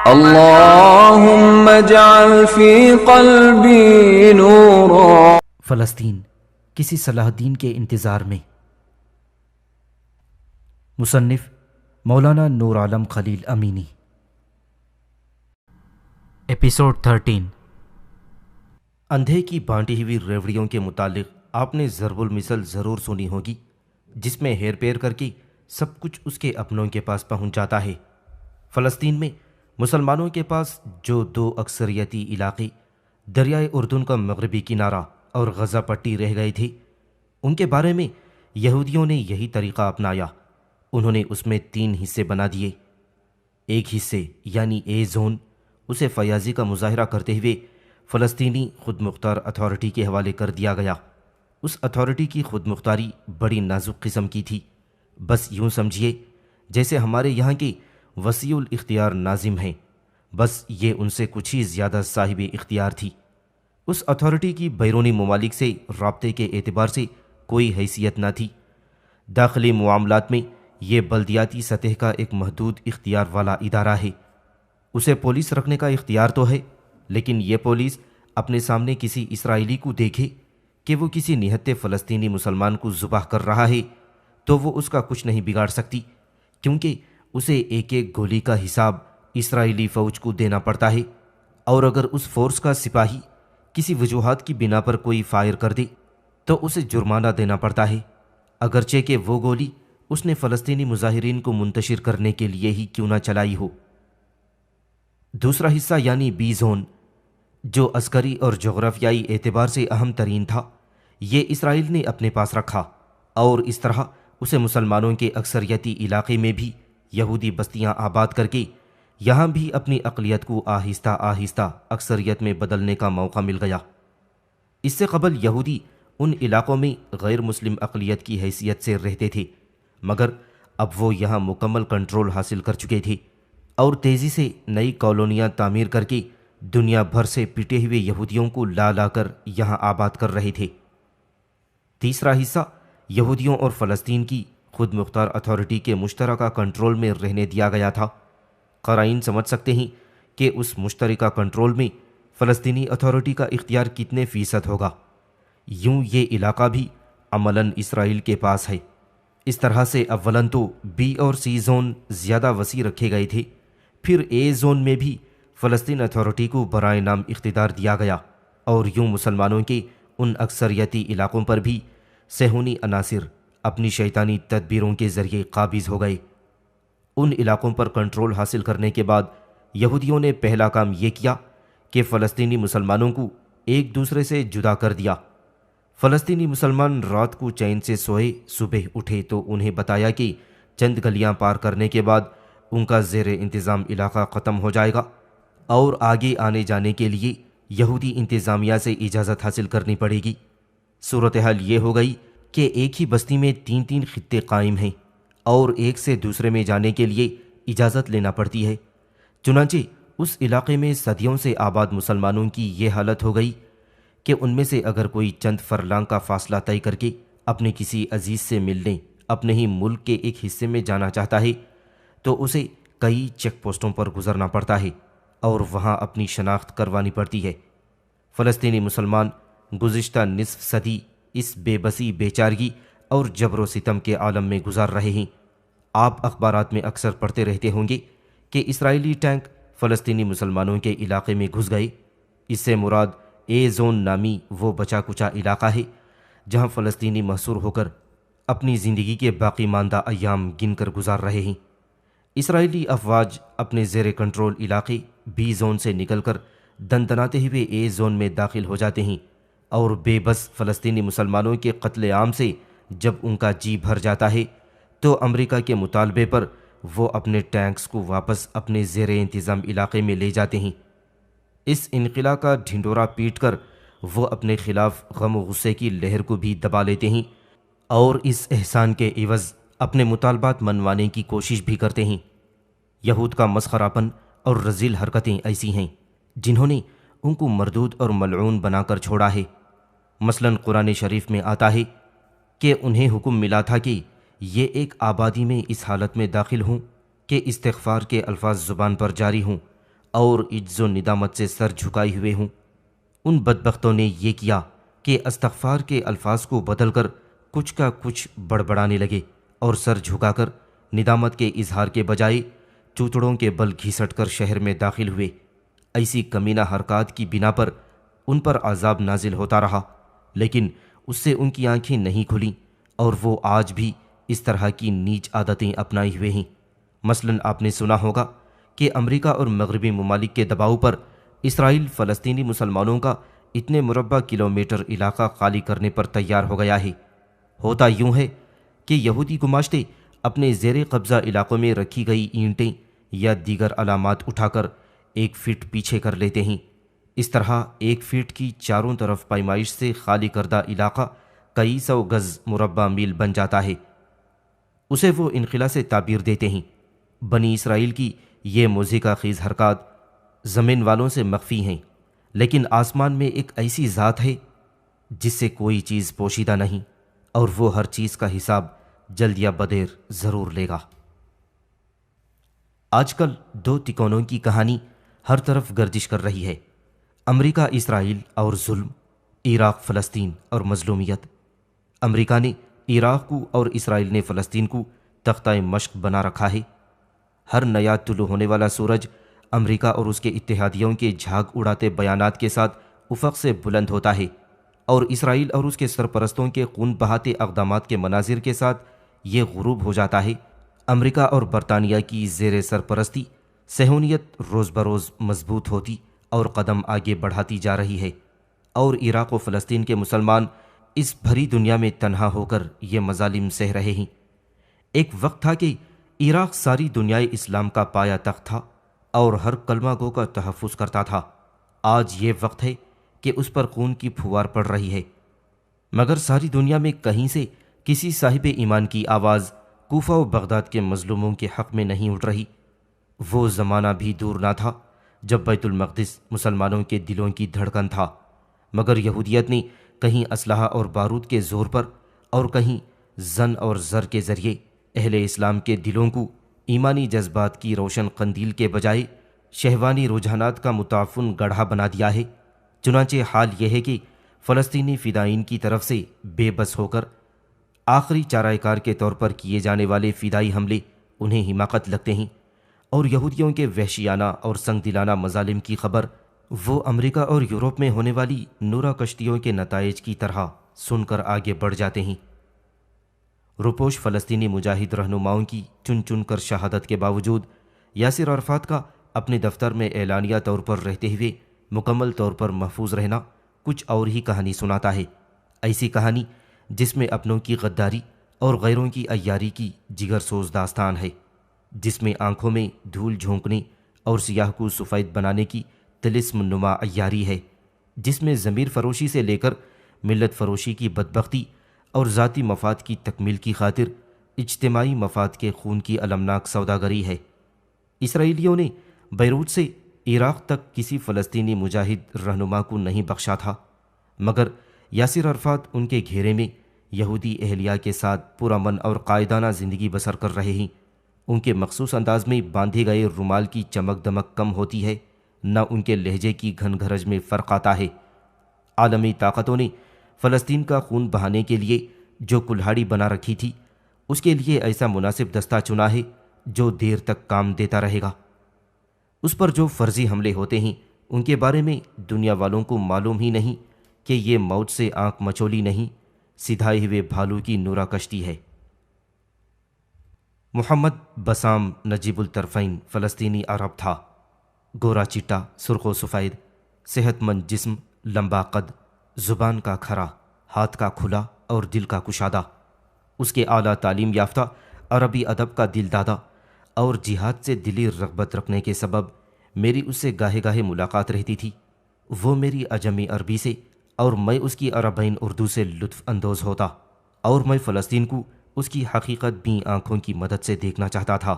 اللهم اجعل في قلبي نورا. فلسطین کسی صلاح الدین کے انتظار میں. مصنف مولانا نور عالم خلیل امینی. ایپیسوڈ 13. اندھے کی بانٹی ہوئی ریوڑیوں کے متعلق آپ نے ضرب المثل ضرور سنی ہوگی، جس میں ہیر پیر کر کے سب کچھ اس کے اپنوں کے پاس پہنچ جاتا ہے. فلسطین میں مسلمانوں کے پاس جو دو اکثریتی علاقے دریائے اردن کا مغربی کنارہ اور غزہ پٹی رہ گئے تھے، ان کے بارے میں یہودیوں نے یہی طریقہ اپنایا. انہوں نے اس میں 3 حصے بنا دیے. ایک حصے یعنی اے زون، اسے فیاضی کا مظاہرہ کرتے ہوئے فلسطینی خود مختار اتھارٹی کے حوالے کر دیا گیا. اس اتھارٹی کی خود مختاری بڑی نازک قسم کی تھی. بس یوں سمجھیے جیسے ہمارے یہاں کے وسیع الاختیار ناظم ہیں، بس یہ ان سے کچھ ہی زیادہ صاحب اختیار تھی. اس اتھارٹی کی بیرونی ممالک سے رابطے کے اعتبار سے کوئی حیثیت نہ تھی. داخلی معاملات میں یہ بلدیاتی سطح کا ایک محدود اختیار والا ادارہ ہے. اسے پولیس رکھنے کا اختیار تو ہے، لیکن یہ پولیس اپنے سامنے کسی اسرائیلی کو دیکھے کہ وہ کسی نہتے فلسطینی مسلمان کو ذبح کر رہا ہے تو وہ اس کا کچھ نہیں بگاڑ سکتی، کیونکہ اسے ایک ایک گولی کا حساب اسرائیلی فوج کو دینا پڑتا ہے. اور اگر اس فورس کا سپاہی کسی وجوہات کی بنا پر کوئی فائر کر دے تو اسے جرمانہ دینا پڑتا ہے، اگرچہ کہ وہ گولی اس نے فلسطینی مظاہرین کو منتشر کرنے کے لیے ہی کیوں نہ چلائی ہو. دوسرا حصہ یعنی بی زون، جو عسکری اور جغرافیائی اعتبار سے اہم ترین تھا، یہ اسرائیل نے اپنے پاس رکھا، اور اس طرح اسے مسلمانوں کے اکثریتی علاقے میں بھی یہودی بستیاں آباد کر کے یہاں بھی اپنی اقلیت کو آہستہ آہستہ اکثریت میں بدلنے کا موقع مل گیا. اس سے قبل یہودی ان علاقوں میں غیر مسلم اقلیت کی حیثیت سے رہتے تھے، مگر اب وہ یہاں مکمل کنٹرول حاصل کر چکے تھے اور تیزی سے نئی کالونیاں تعمیر کر کے دنیا بھر سے پٹے ہوئے یہودیوں کو لا لا کر یہاں آباد کر رہے تھے. تیسرا حصہ یہودیوں اور فلسطین کی خود مختار اتھارٹی کے مشترکہ کنٹرول میں رہنے دیا گیا تھا. قارئین سمجھ سکتے ہیں کہ اس مشترکہ کنٹرول میں فلسطینی اتھارٹی کا اختیار کتنے فیصد ہوگا. یوں یہ علاقہ بھی عملاً اسرائیل کے پاس ہے. اس طرح سے اولاً تو بی اور سی زون زیادہ وسیع رکھے گئے تھے، پھر اے زون میں بھی فلسطین اتھارٹی کو برائے نام اقتدار دیا گیا، اور یوں مسلمانوں کے ان اکثریتی علاقوں پر بھی صہیونی عناصر اپنی شیطانی تدبیروں کے ذریعے قابض ہو گئے. ان علاقوں پر کنٹرول حاصل کرنے کے بعد یہودیوں نے پہلا کام یہ کیا کہ فلسطینی مسلمانوں کو ایک دوسرے سے جدا کر دیا. فلسطینی مسلمان رات کو چین سے سوئے، صبح اٹھے تو انہیں بتایا کہ چند گلیاں پار کرنے کے بعد ان کا زیر انتظام علاقہ ختم ہو جائے گا اور آگے آنے جانے کے لیے یہودی انتظامیہ سے اجازت حاصل کرنی پڑے گی. صورتحال یہ ہو گئی کہ ایک ہی بستی میں 3 خطے قائم ہیں اور ایک سے دوسرے میں جانے کے لیے اجازت لینا پڑتی ہے. چنانچہ اس علاقے میں صدیوں سے آباد مسلمانوں کی یہ حالت ہو گئی کہ ان میں سے اگر کوئی چند فرلانگ کا فاصلہ طے کر کے اپنے کسی عزیز سے ملنے اپنے ہی ملک کے ایک حصے میں جانا چاہتا ہے تو اسے کئی چیک پوسٹوں پر گزرنا پڑتا ہے اور وہاں اپنی شناخت کروانی پڑتی ہے. فلسطینی مسلمان گزشتہ نصف صدی اس بے بسی، بے چارگی اور جبر و ستم کے عالم میں گزار رہے ہیں. آپ اخبارات میں اکثر پڑھتے رہتے ہوں گے کہ اسرائیلی ٹینک فلسطینی مسلمانوں کے علاقے میں گھس گئے. اس سے مراد اے زون نامی وہ بچا کچا علاقہ ہے جہاں فلسطینی محصور ہو کر اپنی زندگی کے باقی ماندہ ایام گن کر گزار رہے ہیں. اسرائیلی افواج اپنے زیر کنٹرول علاقے بی زون سے نکل کر دندناتے ہوئے اے زون میں داخل ہو جاتے ہیں، اور بے بس فلسطینی مسلمانوں کے قتل عام سے جب ان کا جی بھر جاتا ہے تو امریکہ کے مطالبے پر وہ اپنے ٹینکس کو واپس اپنے زیر انتظام علاقے میں لے جاتے ہیں. اس انخلا کا ڈھنڈورا پیٹ کر وہ اپنے خلاف غم و غصے کی لہر کو بھی دبا لیتے ہیں اور اس احسان کے عوض اپنے مطالبات منوانے کی کوشش بھی کرتے ہیں. یہود کا مسخرہ پن اور رذیل حرکتیں ایسی ہیں جنہوں نے ان کو مردود اور ملعون بنا کر چھوڑا ہے. مثلاً قرآن شریف میں آتا ہے کہ انہیں حکم ملا تھا کہ یہ ایک آبادی میں اس حالت میں داخل ہوں کہ استغفار کے الفاظ زبان پر جاری ہوں اور عجز و ندامت سے سر جھکائے ہوئے ہوں۔ ان بدبختوں نے یہ کیا کہ استغفار کے الفاظ کو بدل کر کچھ کا کچھ بڑبڑانے لگے اور سر جھکا کر ندامت کے اظہار کے بجائے چوتڑوں کے بل گھسٹ کر شہر میں داخل ہوئے۔ ایسی کمینہ حرکات کی بنا پر ان پر عذاب نازل ہوتا رہا، لیکن اس سے ان کی آنکھیں نہیں کھلیں اور وہ آج بھی اس طرح کی نیچ عادتیں اپنائے ہوئے ہیں۔ مثلاً آپ نے سنا ہوگا کہ امریکہ اور مغربی ممالک کے دباؤ پر اسرائیل فلسطینی مسلمانوں کا اتنے مربع کلومیٹر علاقہ خالی کرنے پر تیار ہو گیا ہے۔ ہوتا یوں ہے کہ یہودی گماشتے اپنے زیر قبضہ علاقوں میں رکھی گئی اینٹیں یا دیگر علامات اٹھا کر 1 فٹ پیچھے کر لیتے ہیں۔ اس طرح 1 فٹ کی چاروں طرف پیمائش سے خالی کردہ علاقہ کئی 100 گز مربع میل بن جاتا ہے۔ اسے وہ انخلا سے تعبیر دیتے ہیں۔ بنی اسرائیل کی یہ موزیکا خیز حرکات زمین والوں سے مخفی ہیں، لیکن آسمان میں ایک ایسی ذات ہے جس سے کوئی چیز پوشیدہ نہیں، اور وہ ہر چیز کا حساب جلد یا بدیر ضرور لے گا۔ آج کل 2 تکونوں کی کہانی ہر طرف گردش کر رہی ہے، امریکہ اسرائیل اور ظلم، عراق فلسطین اور مظلومیت۔ امریکہ نے عراق کو اور اسرائیل نے فلسطین کو تختہ مشق بنا رکھا ہے۔ ہر نیا طلوع ہونے والا سورج امریکہ اور اس کے اتحادیوں کے جھاگ اڑاتے بیانات کے ساتھ افق سے بلند ہوتا ہے، اور اسرائیل اور اس کے سرپرستوں کے خون بہاتے اقدامات کے مناظر کے ساتھ یہ غروب ہو جاتا ہے۔ امریکہ اور برطانیہ کی زیر سرپرستی صہیونیت روز بروز مضبوط ہوتی اور قدم آگے بڑھاتی جا رہی ہے، اور عراق و فلسطین کے مسلمان اس بھری دنیا میں تنہا ہو کر یہ مظالم سہ رہے ہیں۔ ایک وقت تھا کہ عراق ساری دنیائے اسلام کا پایا تخت تھا اور ہر کلمہ گو کا تحفظ کرتا تھا۔ آج یہ وقت ہے کہ اس پر خون کی پھوار پڑ رہی ہے، مگر ساری دنیا میں کہیں سے کسی صاحب ایمان کی آواز کوفہ و بغداد کے مظلوموں کے حق میں نہیں اٹھ رہی۔ وہ زمانہ بھی دور نہ تھا جب بیت المقدس مسلمانوں کے دلوں کی دھڑکن تھا، مگر یہودیت نے کہیں اسلحہ اور بارود کے زور پر اور کہیں زن اور زر کے ذریعے اہل اسلام کے دلوں کو ایمانی جذبات کی روشن قندیل کے بجائے شہوانی رجحانات کا متعفن گڑھا بنا دیا ہے۔ چنانچہ حال یہ ہے کہ فلسطینی فدائین کی طرف سے بے بس ہو کر آخری چارہ کار کے طور پر کیے جانے والے فدائی حملے انہیں حماقت لگتے ہیں، اور یہودیوں کے وحشیانہ اور سنگ دلانہ مظالم کی خبر وہ امریکہ اور یورپ میں ہونے والی نورہ کشتیوں کے نتائج کی طرح سن کر آگے بڑھ جاتے ہیں۔ روپوش فلسطینی مجاہد رہنماؤں کی چن چن کر شہادت کے باوجود یاسر عرفات کا اپنے دفتر میں اعلانیہ طور پر رہتے ہوئے مکمل طور پر محفوظ رہنا کچھ اور ہی کہانی سناتا ہے۔ ایسی کہانی جس میں اپنوں کی غداری اور غیروں کی عیاری کی جگر سوز داستان ہے، جس میں آنکھوں میں دھول جھونکنے اور سیاہ کو سفید بنانے کی طلسم نما عیاری ہے، جس میں ضمیر فروشی سے لے کر ملت فروشی کی بدبختی اور ذاتی مفاد کی تکمیل کی خاطر اجتماعی مفاد کے خون کی المناک سوداگری ہے۔ اسرائیلیوں نے بیروت سے عراق تک کسی فلسطینی مجاہد رہنما کو نہیں بخشا تھا، مگر یاسر عرفات ان کے گھیرے میں یہودی اہلیہ کے ساتھ پرامن اور قائدانہ زندگی بسر کر رہے ہیں۔ ان کے مخصوص انداز میں باندھے گئے رومال کی چمک دمک کم ہوتی ہے، نہ ان کے لہجے کی گھن گھرج میں فرق آتا ہے۔ عالمی طاقتوں نے فلسطین کا خون بہانے کے لیے جو کلہاڑی بنا رکھی تھی، اس کے لیے ایسا مناسب دستہ چنا ہے جو دیر تک کام دیتا رہے گا۔ اس پر جو فرضی حملے ہوتے ہیں ان کے بارے میں دنیا والوں کو معلوم ہی نہیں کہ یہ موت سے آنکھ مچولی نہیں، سدھائے ہوئے بھالو کی نورہ کشتی ہے۔ محمد بسام نجیب الطرفین فلسطینی عرب تھا، گورا چٹا، سرخ و سفید، صحت مند جسم، لمبا قد، زبان کا کھرا، ہاتھ کا کھلا اور دل کا کشادہ۔ اس کے اعلیٰ تعلیم یافتہ عربی ادب کا دل دادا اور جہاد سے دلی رغبت رکھنے کے سبب میری اس سے گاہے گاہے ملاقات رہتی تھی۔ وہ میری عجمی عربی سے اور میں اس کی عربین اردو سے لطف اندوز ہوتا، اور میں فلسطین کو اس کی حقیقت بین آنکھوں کی مدد سے دیکھنا چاہتا تھا۔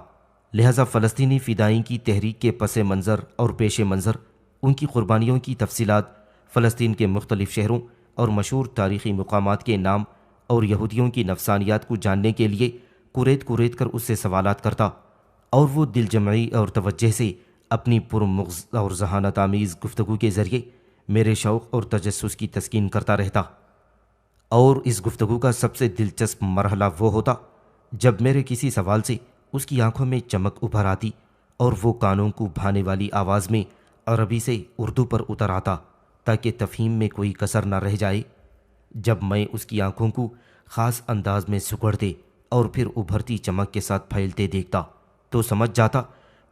لہذا فلسطینی فدائین کی تحریک کے پس منظر اور پیش منظر، ان کی قربانیوں کی تفصیلات، فلسطین کے مختلف شہروں اور مشہور تاریخی مقامات کے نام اور یہودیوں کی نفسانیات کو جاننے کے لیے کریت کر اس سے سوالات کرتا، اور وہ دل جمعی اور توجہ سے اپنی پرمغز اور ذہانت آمیز گفتگو کے ذریعے میرے شوق اور تجسس کی تسکین کرتا رہتا، اور اس گفتگو کا سب سے دلچسپ مرحلہ وہ ہوتا جب میرے کسی سوال سے اس کی آنکھوں میں چمک ابھر آتی اور وہ کانوں کو بھانے والی آواز میں عربی سے اردو پر اتر آتا تاکہ تفہیم میں کوئی کسر نہ رہ جائے۔ جب میں اس کی آنکھوں کو خاص انداز میں سکڑتے اور پھر ابھرتی چمک کے ساتھ پھیلتے دیکھتا تو سمجھ جاتا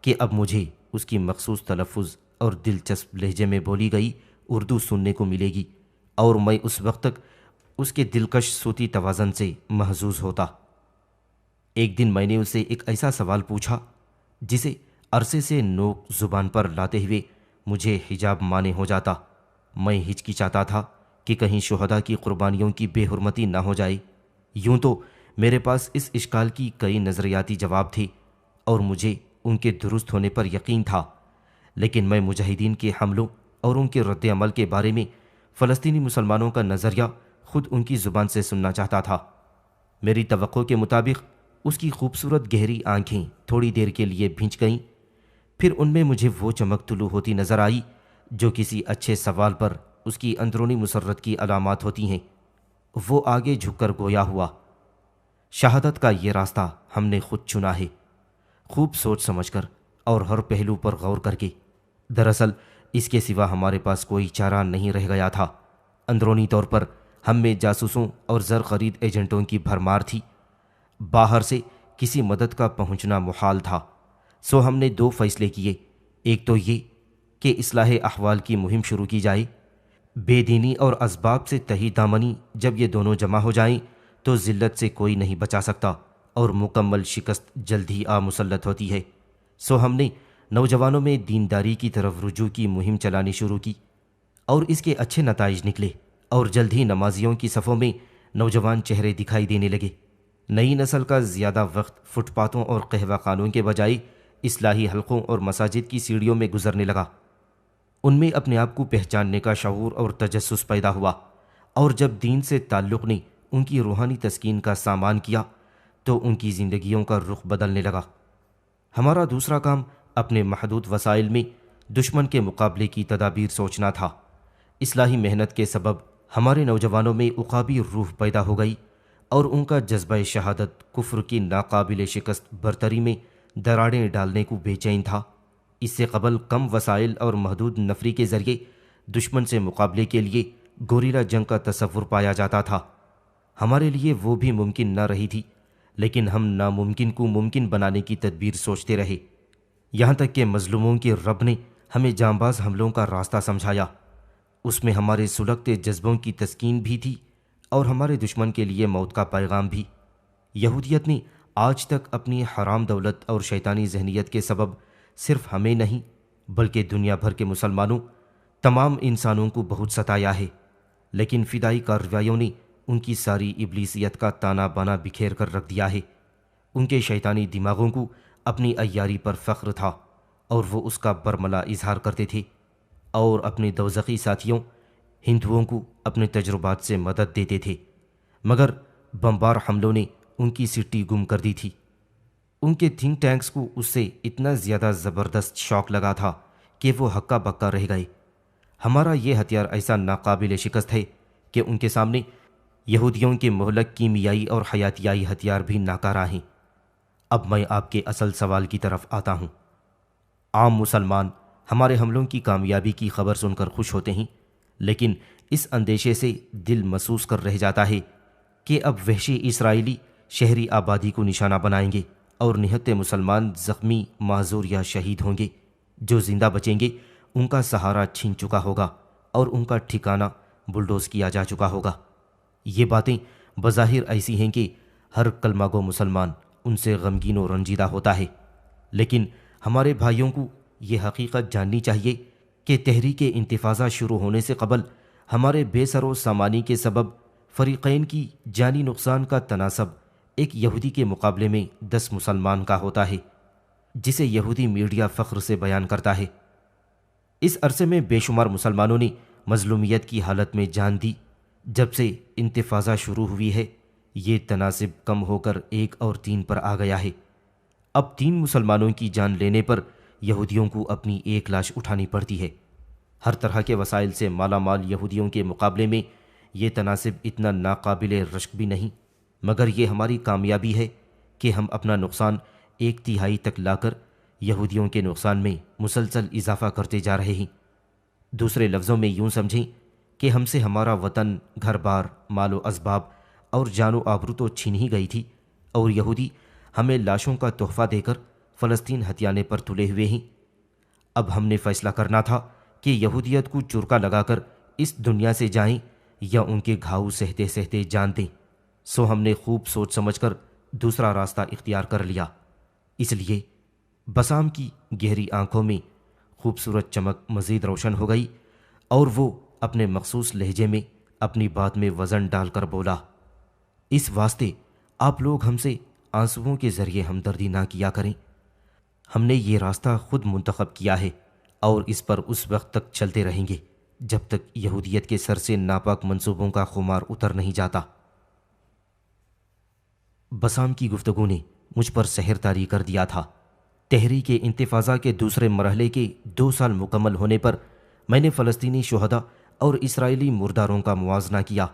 کہ اب مجھے اس کی مخصوص تلفظ اور دلچسپ لہجے میں بولی گئی اردو سننے کو ملے گی، اور میں اس وقت تک اس کے دلکش صوتی توازن سے محظوظ ہوتا۔ ایک دن میں نے اسے ایک ایسا سوال پوچھا جسے عرصے سے نوک زبان پر لاتے ہوئے مجھے حجاب مانے ہو جاتا۔ میں ہچکچاتا تھا کہ کہیں شہداء کی قربانیوں کی بے حرمتی نہ ہو جائے۔ یوں تو میرے پاس اس اشکال کی کئی نظریاتی جواب تھے اور مجھے ان کے درست ہونے پر یقین تھا، لیکن میں مجاہدین کے حملوں اور ان کے رد عمل کے بارے میں فلسطینی مسلمانوں کا نظریہ خود ان کی زبان سے سننا چاہتا تھا۔ میری توقع کے مطابق اس کی خوبصورت گہری آنکھیں تھوڑی دیر کے لیے بھنج گئیں، پھر ان میں مجھے وہ چمک طلوع ہوتی نظر آئی جو کسی اچھے سوال پر اس کی اندرونی مسرت کی علامات ہوتی ہیں۔ وہ آگے جھک کر گویا ہوا، شہادت کا یہ راستہ ہم نے خود چنا ہے، خوب سوچ سمجھ کر اور ہر پہلو پر غور کر کے۔ دراصل اس کے سوا ہمارے پاس کوئی چارہ نہیں رہ گیا تھا۔ اندرونی طور پر ہم میں جاسوسوں اور زر خرید ایجنٹوں کی بھرمار تھی، باہر سے کسی مدد کا پہنچنا محال تھا۔ سو ہم نے دو فیصلے کیے، ایک تو یہ کہ اصلاح احوال کی مہم شروع کی جائے۔ بے دینی اور اسباب سے تہی دامنی جب یہ دونوں جمع ہو جائیں تو ذلت سے کوئی نہیں بچا سکتا اور مکمل شکست جلد ہی آ مسلط ہوتی ہے۔ سو ہم نے نوجوانوں میں دینداری کی طرف رجوع کی مہم چلانی شروع کی، اور اس کے اچھے نتائج نکلے، اور جلد ہی نمازیوں کی صفوں میں نوجوان چہرے دکھائی دینے لگے۔ نئی نسل کا زیادہ وقت فٹ پاتھوں اور قہوہ خانوں کے بجائے اصلاحی حلقوں اور مساجد کی سیڑھیوں میں گزرنے لگا۔ ان میں اپنے آپ کو پہچاننے کا شعور اور تجسس پیدا ہوا، اور جب دین سے تعلق نے ان کی روحانی تسکین کا سامان کیا تو ان کی زندگیوں کا رخ بدلنے لگا۔ ہمارا دوسرا کام اپنے محدود وسائل میں دشمن کے مقابلے کی تدابیر سوچنا تھا۔ اصلاحی محنت کے سبب ہمارے نوجوانوں میں عقابی روح پیدا ہو گئی، اور ان کا جذبہ شہادت کفر کی ناقابل شکست برتری میں دراڑیں ڈالنے کو بے چین تھا۔ اس سے قبل کم وسائل اور محدود نفری کے ذریعے دشمن سے مقابلے کے لیے گوریلا جنگ کا تصور پایا جاتا تھا۔ ہمارے لیے وہ بھی ممکن نہ رہی تھی، لیکن ہم ناممکن کو ممکن بنانے کی تدبیر سوچتے رہے، یہاں تک کہ مظلوموں کے رب نے ہمیں جانباز حملوں کا راستہ سمجھایا۔ اس میں ہمارے سلگتے جذبوں کی تسکین بھی تھی اور ہمارے دشمن کے لیے موت کا پیغام بھی۔ یہودیت نے آج تک اپنی حرام دولت اور شیطانی ذہنیت کے سبب صرف ہمیں نہیں بلکہ دنیا بھر کے مسلمانوں، تمام انسانوں کو بہت ستایا ہے، لیکن فدائی کارروائیوں نے ان کی ساری ابلیسیت کا تانا بانا بکھیر کر رکھ دیا ہے۔ ان کے شیطانی دماغوں کو اپنی عیاری پر فخر تھا، اور وہ اس کا برملا اظہار کرتے تھے، اور اپنے دوزخی ساتھیوں ہندوؤں کو اپنے تجربات سے مدد دیتے تھے، مگر بمبار حملوں نے ان کی سٹی گم کر دی تھی۔ ان کے تھنک ٹینکس کو اس سے اتنا زیادہ زبردست شوق لگا تھا کہ وہ ہکا بکا رہ گئے۔ ہمارا یہ ہتھیار ایسا ناقابل شکست ہے کہ ان کے سامنے یہودیوں کے مہلک کیمیائی اور حیاتیائی ہتھیار بھی ناکارہ ہیں۔ اب میں آپ کے اصل سوال کی طرف آتا ہوں۔ عام مسلمان ہمارے حملوں کی کامیابی کی خبر سن کر خوش ہوتے ہیں، لیکن اس اندیشے سے دل محسوس کر رہ جاتا ہے کہ اب وحشی اسرائیلی شہری آبادی کو نشانہ بنائیں گے اور نہتے مسلمان زخمی، معذور یا شہید ہوں گے۔ جو زندہ بچیں گے ان کا سہارا چھین چکا ہوگا اور ان کا ٹھکانہ بلڈوز کیا جا چکا ہوگا۔ یہ باتیں بظاہر ایسی ہیں کہ ہر کلمہ گو مسلمان ان سے غمگین و رنجیدہ ہوتا ہے، لیکن ہمارے بھائیوں کو یہ حقیقت جاننی چاہیے کہ تحریک انتفاضہ شروع ہونے سے قبل ہمارے بے سر و سامانی کے سبب فریقین کی جانی نقصان کا تناسب ایک یہودی کے مقابلے میں 10 مسلمان کا ہوتا ہے، جسے یہودی میڈیا فخر سے بیان کرتا ہے۔ اس عرصے میں بے شمار مسلمانوں نے مظلومیت کی حالت میں جان دی۔ جب سے انتفاضہ شروع ہوئی ہے یہ تناسب کم ہو کر 1 اور 3 پر آ گیا ہے۔ اب 3 مسلمانوں کی جان لینے پر یہودیوں کو اپنی ایک لاش اٹھانی پڑتی ہے۔ ہر طرح کے وسائل سے مالا مال یہودیوں کے مقابلے میں یہ تناسب اتنا ناقابل رشک بھی نہیں، مگر یہ ہماری کامیابی ہے کہ ہم اپنا نقصان 1/3 تک لا کر یہودیوں کے نقصان میں مسلسل اضافہ کرتے جا رہے ہیں۔ دوسرے لفظوں میں یوں سمجھیں کہ ہم سے ہمارا وطن، گھر بار، مال و اسباب اور جان و آبرو تو چھین ہی گئی تھی، اور یہودی ہمیں لاشوں کا تحفہ دے کر فلسطین ہتھیانے پر تلے ہوئے ہیں۔ اب ہم نے فیصلہ کرنا تھا کہ یہودیت کو چرکا لگا کر اس دنیا سے جائیں یا ان کے گھاؤ سہتے سہتے جان دیں۔ سو ہم نے خوب سوچ سمجھ کر دوسرا راستہ اختیار کر لیا۔ اس لیے بسام کی گہری آنکھوں میں خوبصورت چمک مزید روشن ہو گئی، اور وہ اپنے مخصوص لہجے میں اپنی بات میں وزن ڈال کر بولا، اس واسطے آپ لوگ ہم سے آنسوؤں کے ذریعے ہمدردی نہ کیا کریں۔ ہم نے یہ راستہ خود منتخب کیا ہے اور اس پر اس وقت تک چلتے رہیں گے جب تک یہودیت کے سر سے ناپاک منصوبوں کا خمار اتر نہیں جاتا۔ بسام کی گفتگو نے مجھ پر سحر طاری کر دیا تھا۔ تحریک انتفاضہ کے دوسرے مرحلے کے 2 سال مکمل ہونے پر میں نے فلسطینی شہداء اور اسرائیلی مرداروں کا موازنہ کیا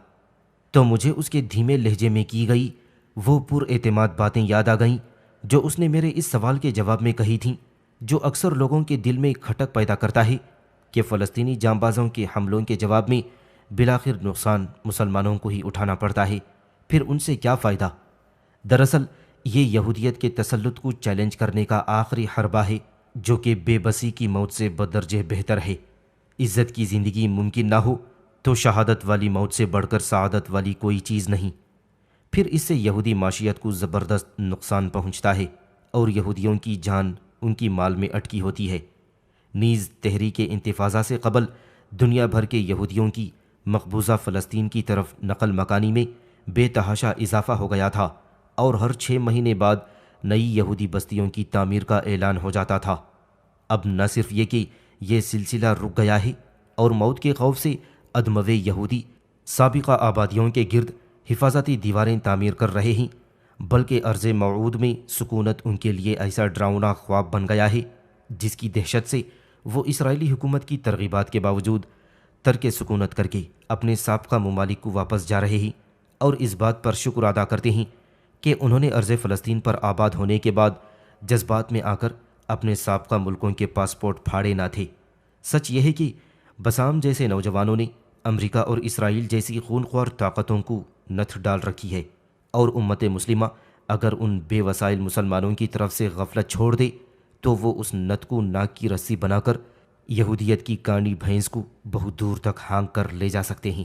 تو مجھے اس کے دھیمے لہجے میں کی گئی وہ پر اعتماد باتیں یاد آ گئیں جو اس نے میرے اس سوال کے جواب میں کہی تھیں، جو اکثر لوگوں کے دل میں کھٹک پیدا کرتا ہے کہ فلسطینی جانبازوں کے حملوں کے جواب میں بالآخر نقصان مسلمانوں کو ہی اٹھانا پڑتا ہے، پھر ان سے کیا فائدہ؟ دراصل یہ یہودیت کے تسلط کو چیلنج کرنے کا آخری حربہ ہے جو کہ بے بسی کی موت سے بدرجہ بہتر ہے۔ عزت کی زندگی ممکن نہ ہو تو شہادت والی موت سے بڑھ کر سعادت والی کوئی چیز نہیں۔ پھر اس سے یہودی معاشیت کو زبردست نقصان پہنچتا ہے اور یہودیوں کی جان ان کی مال میں اٹکی ہوتی ہے۔ نیز تحریک انتفاضہ سے قبل دنیا بھر کے یہودیوں کی مقبوضہ فلسطین کی طرف نقل مکانی میں بے تحاشا اضافہ ہو گیا تھا، اور ہر 6 مہینے بعد نئی یہودی بستیوں کی تعمیر کا اعلان ہو جاتا تھا۔ اب نہ صرف یہ کہ یہ سلسلہ رک گیا ہے اور موت کے خوف سے ادموے یہودی سابقہ آبادیوں کے گرد حفاظتی دیواریں تعمیر کر رہے ہیں، بلکہ ارض موعود میں سکونت ان کے لیے ایسا ڈراؤنا خواب بن گیا ہے جس کی دہشت سے وہ اسرائیلی حکومت کی ترغیبات کے باوجود ترک سکونت کر کے اپنے سابقہ ممالک کو واپس جا رہے ہیں، اور اس بات پر شکر ادا کرتے ہیں کہ انہوں نے ارض فلسطین پر آباد ہونے کے بعد جذبات میں آ کر اپنے سابقہ ملکوں کے پاسپورٹ پھاڑے نہ تھے۔ سچ یہ ہے کہ بسام جیسے نوجوانوں نے امریکہ اور اسرائیل جیسی خونخوار طاقتوں کو نتھ ڈال رکھی ہے، اور امت مسلمہ اگر ان بے وسائل مسلمانوں کی طرف سے غفلت چھوڑ دے تو وہ اس نت کو ناک کی رسی بنا کر یہودیت کی کانی بھینس کو بہت دور تک ہانک کر لے جا سکتے ہیں۔